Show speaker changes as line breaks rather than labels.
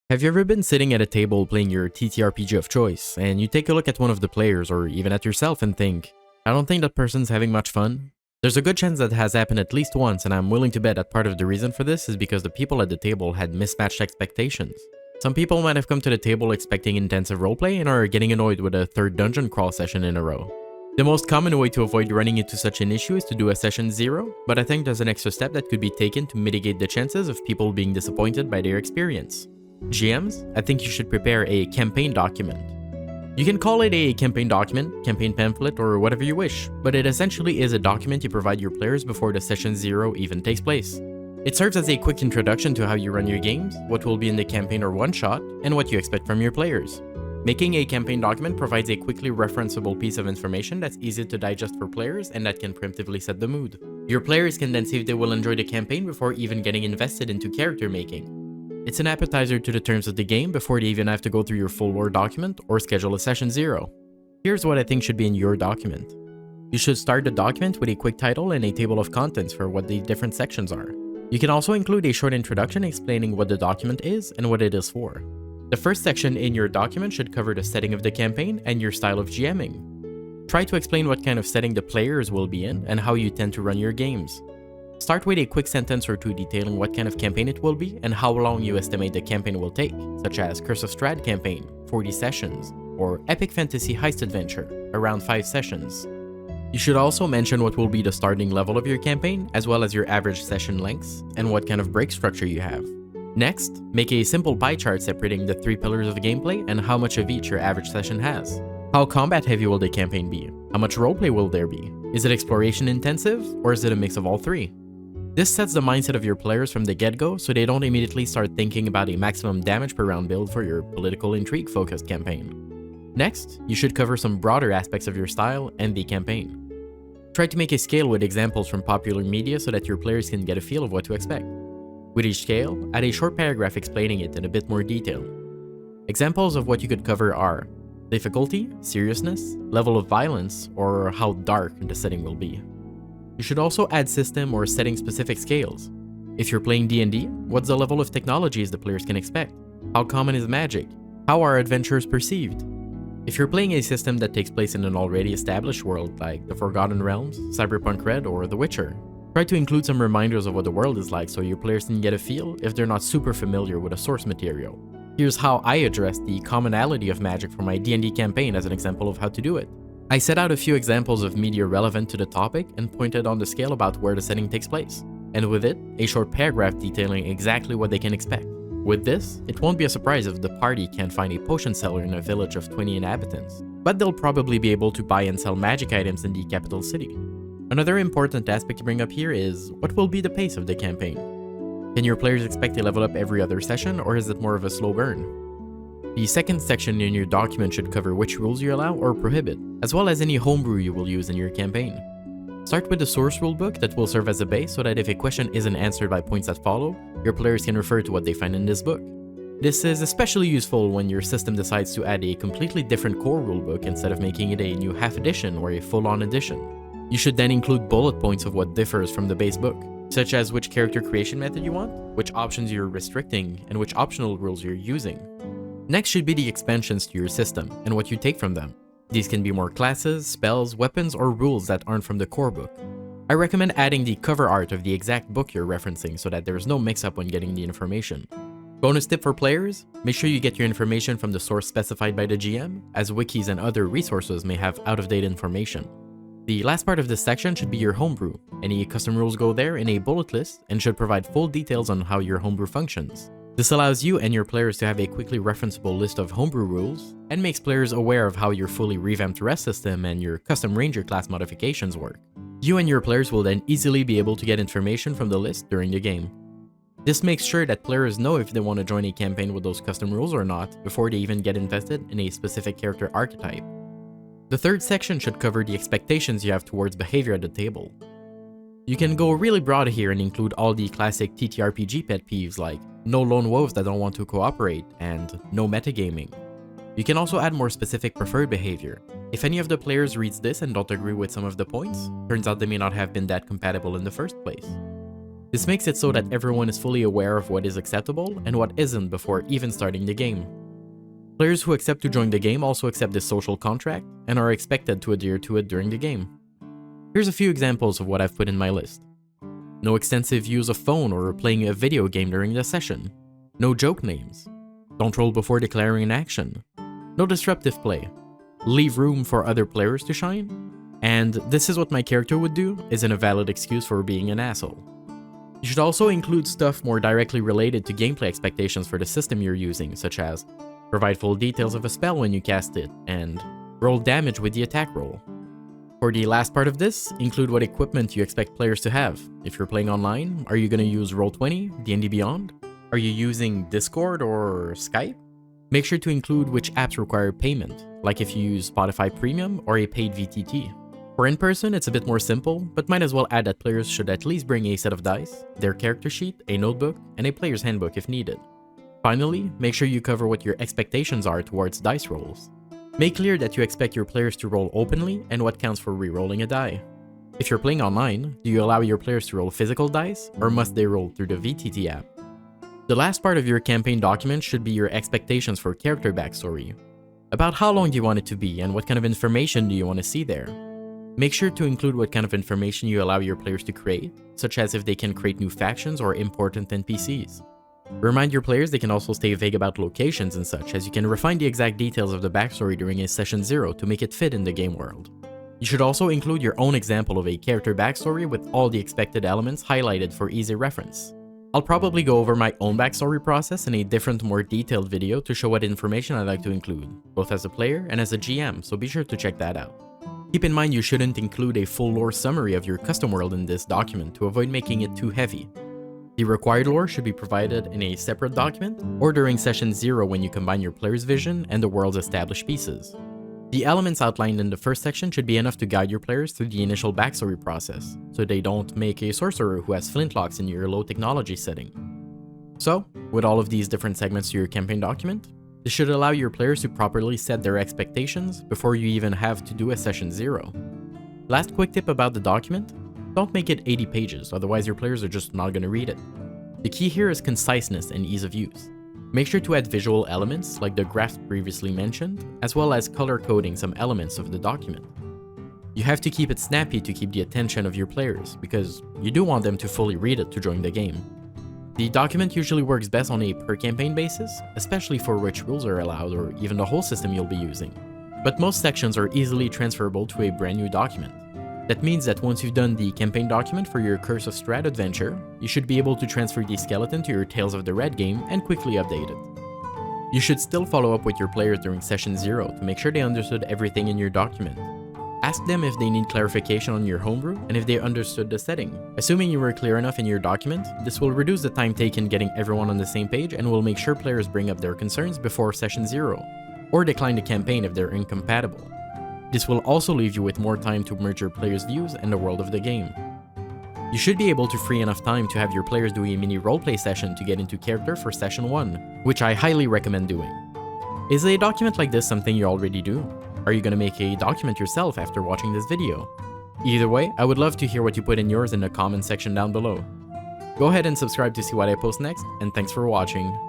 Have you ever been sitting at a table playing your TTRPG of choice, and you take a look at one of the players or even at yourself and think, I don't think that person's having much fun? There's a good chance that has happened at least once, and I'm willing to bet that part of the reason for this is because the people at the table had mismatched expectations. Some people might have come to the table expecting intensive roleplay and are getting annoyed with a third dungeon crawl session in a row. The most common way to avoid running into such an issue is to do a session 0, but I think there's an extra step that could be taken to mitigate the chances of people being disappointed by their experience. GMs, I think you should prepare a campaign document. You can call it a campaign document, campaign pamphlet, or whatever you wish, but it essentially is a document you provide your players before the session 0 even takes place. It serves as a quick introduction to how you run your games, what will be in the campaign or one-shot, and what you expect from your players. Making a campaign document provides a quickly referenceable piece of information that's easy to digest for players and that can preemptively set the mood. Your players can then see if they will enjoy the campaign before even getting invested into character making. It's an appetizer to the terms of the game before they even have to go through your full lore document or schedule a session 0. Here's what I think should be in your document. You should start the document with a quick title and a table of contents for what the different sections are. You can also include a short introduction explaining what the document is and what it is for. The first section in your document should cover the setting of the campaign and your style of GMing. Try to explain what kind of setting the players will be in and how you tend to run your games. Start with a quick sentence or two detailing what kind of campaign it will be and how long you estimate the campaign will take, such as Curse of Strahd campaign, 40 sessions, or Epic Fantasy Heist Adventure, around 5 sessions. You should also mention what will be the starting level of your campaign, as well as your average session lengths, and what kind of break structure you have. Next, make a simple pie chart separating the 3 pillars of gameplay and how much of each your average session has. How combat heavy will the campaign be? How much roleplay will there be? Is it exploration intensive, or is it a mix of all 3? This sets the mindset of your players from the get-go so they don't immediately start thinking about a maximum damage per round build for your political intrigue focused campaign. Next, you should cover some broader aspects of your style and the campaign. Try to make a scale with examples from popular media so that your players can get a feel of what to expect. With each scale, add a short paragraph explaining it in a bit more detail. Examples of what you could cover are difficulty, seriousness, level of violence, or how dark the setting will be. You should also add system or setting specific scales. If you're playing D&D, what's the level of technologies the players can expect? How common is magic? How are adventures perceived? If you're playing a system that takes place in an already established world like the Forgotten Realms, Cyberpunk Red, or The Witcher, try to include some reminders of what the world is like so your players can get a feel if they're not super familiar with the source material. Here's how I address the commonality of magic for my D&D campaign as an example of how to do it. I set out a few examples of media relevant to the topic and pointed on the scale about where the setting takes place, and with it, a short paragraph detailing exactly what they can expect. With this, it won't be a surprise if the party can't find a potion seller in a village of 20 inhabitants, but they'll probably be able to buy and sell magic items in the capital city. Another important aspect to bring up here is, what will be the pace of the campaign? Can your players expect a level up every other session, or is it more of a slow burn? The second section in your document should cover which rules you allow or prohibit, as well as any homebrew you will use in your campaign. Start with the source rulebook that will serve as a base so that if a question isn't answered by points that follow, your players can refer to what they find in this book. This is especially useful when your system decides to add a completely different core rulebook instead of making it a new half edition or a full-on edition. You should then include bullet points of what differs from the base book, such as which character creation method you want, which options you're restricting, and which optional rules you're using. Next should be the expansions to your system, and what you take from them. These can be more classes, spells, weapons, or rules that aren't from the core book. I recommend adding the cover art of the exact book you're referencing so that there's no mix-up when getting the information. Bonus tip for players, make sure you get your information from the source specified by the GM, as wikis and other resources may have out-of-date information. The last part of this section should be your homebrew. Any custom rules go there in a bullet list and should provide full details on how your homebrew functions. This allows you and your players to have a quickly referenceable list of homebrew rules, and makes players aware of how your fully revamped rest system and your custom ranger class modifications work. You and your players will then easily be able to get information from the list during the game. This makes sure that players know if they want to join a campaign with those custom rules or not before they even get invested in a specific character archetype. The third section should cover the expectations you have towards behavior at the table. You can go really broad here and include all the classic TTRPG pet peeves like no lone wolves that don't want to cooperate and no metagaming. You can also add more specific preferred behavior. If any of the players reads this and don't agree with some of the points, turns out they may not have been that compatible in the first place. This makes it so that everyone is fully aware of what is acceptable and what isn't before even starting the game. Players who accept to join the game also accept this social contract and are expected to adhere to it during the game. Here's a few examples of what I've put in my list. No extensive use of phone or playing a video game during the session. No joke names. Don't roll before declaring an action. No disruptive play. Leave room for other players to shine. And this is what my character would do isn't a valid excuse for being an asshole. You should also include stuff more directly related to gameplay expectations for the system you're using, such as provide full details of a spell when you cast it, and roll damage with the attack roll. For the last part of this, include what equipment you expect players to have. If you're playing online, are you going to use Roll20, D&D Beyond? Are you using Discord or Skype? Make sure to include which apps require payment, like if you use Spotify Premium or a paid VTT. For in-person, it's a bit more simple, but might as well add that players should at least bring a set of dice, their character sheet, a notebook, and a player's handbook if needed. Finally, make sure you cover what your expectations are towards dice rolls. Make clear that you expect your players to roll openly and what counts for re-rolling a die. If you're playing online, do you allow your players to roll physical dice, or must they roll through the VTT app? The last part of your campaign document should be your expectations for character backstory. About how long do you want it to be and what kind of information do you want to see there? Make sure to include what kind of information you allow your players to create, such as if they can create new factions or important NPCs. Remind your players they can also stay vague about locations and such, as you can refine the exact details of the backstory during a session 0 to make it fit in the game world. You should also include your own example of a character backstory with all the expected elements highlighted for easy reference. I'll probably go over my own backstory process in a different, more detailed video to show what information I'd like to include, both as a player and as a GM, so be sure to check that out. Keep in mind you shouldn't include a full lore summary of your custom world in this document to avoid making it too heavy. The required lore should be provided in a separate document, or during session 0 when you combine your player's vision and the world's established pieces. The elements outlined in the first section should be enough to guide your players through the initial backstory process, so they don't make a sorcerer who has flintlocks in your low technology setting. So, with all of these different segments to your campaign document, this should allow your players to properly set their expectations before you even have to do a session 0. Last quick tip about the document, don't make it 80 pages, otherwise your players are just not going to read it. The key here is conciseness and ease of use. Make sure to add visual elements like the graphs previously mentioned, as well as color coding some elements of the document. You have to keep it snappy to keep the attention of your players, because you do want them to fully read it to join the game. The document usually works best on a per campaign basis, especially for which rules are allowed or even the whole system you'll be using. But most sections are easily transferable to a brand new document. That means that once you've done the campaign document for your Curse of Strahd adventure, you should be able to transfer the skeleton to your Tales of the Red game and quickly update it. You should still follow up with your players during session 0 to make sure they understood everything in your document. Ask them if they need clarification on your homebrew and if they understood the setting. Assuming you were clear enough in your document, this will reduce the time taken getting everyone on the same page and will make sure players bring up their concerns before session 0, or decline the campaign if they're incompatible. This will also leave you with more time to merge your players' views and the world of the game. You should be able to free enough time to have your players do a mini roleplay session to get into character for session 1, which I highly recommend doing. Is a document like this something you already do? Are you going to make a document yourself after watching this video? Either way, I would love to hear what you put in yours in the comment section down below. Go ahead and subscribe to see what I post next, and thanks for watching.